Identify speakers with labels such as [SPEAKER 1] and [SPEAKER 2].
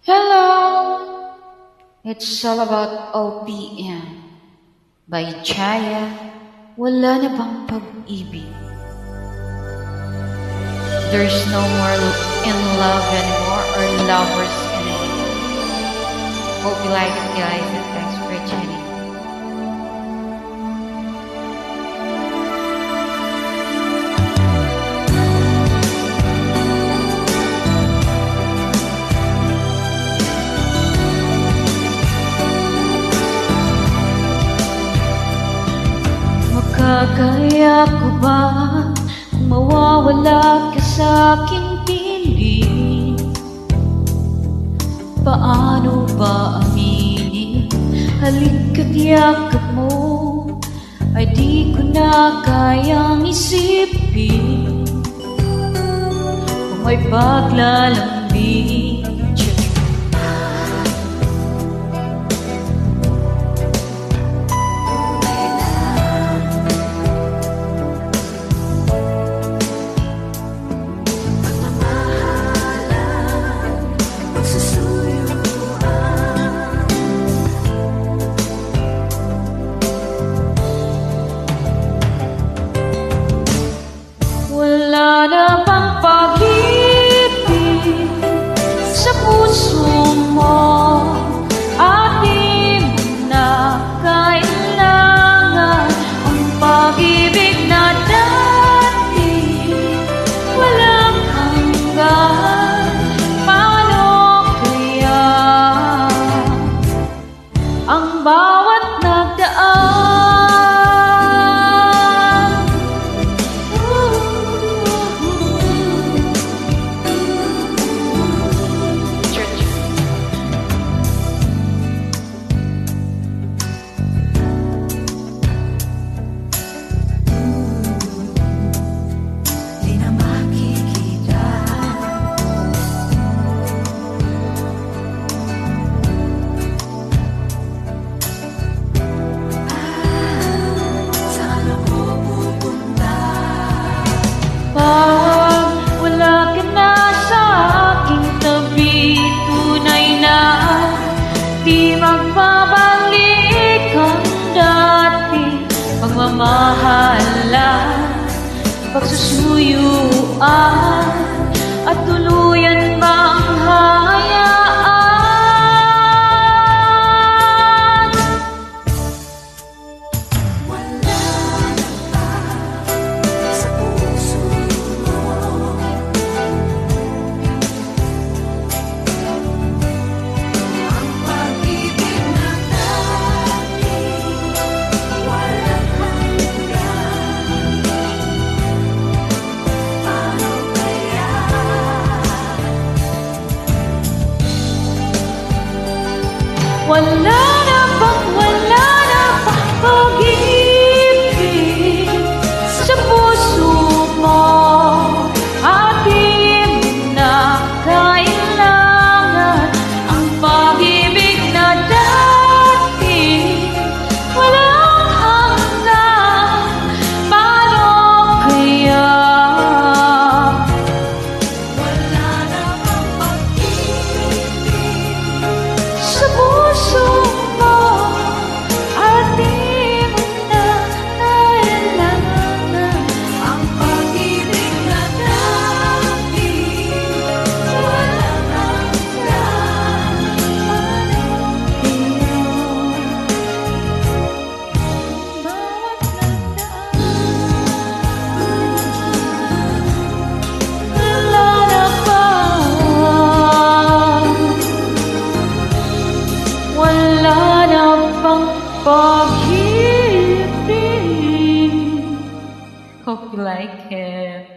[SPEAKER 1] Hello! It's all about OPM by Chaya. Wala na bang pag-ibig? There's no more in love anymore or lovers anymore. Hope you like it, guys, and thanks for tuning.
[SPEAKER 2] Kaya ko ba kung mawawala ka sa aking piling? Paano ba aminin? Halika't yakap mo ay di ko na kayang isipin. Kung may paglalambing, wala na bang pag-ibig sa puso mo? At di mo na kailangan ang pag-ibig na dati walang hanggan. Paano kaya ang bawat nagdaan? Pag wala ka na sa aking tabi, tunay na di magbabalik ang dati. Pagmamahalan, pagsusuyuan, at tuluyan bang hayaan? Wala na bang pag-ibig sa puso mo? At di mo na kailangan ang pag-ibig na dati walang hanggan. Paano kaya? Wala na bang pag-ibig sa puso mo? At di mo na kailangan ang pag-ibig na dati walang hanggan. Bawat nagdaan, wala na ba? Wala na bang pag-ibig? Hope you like it.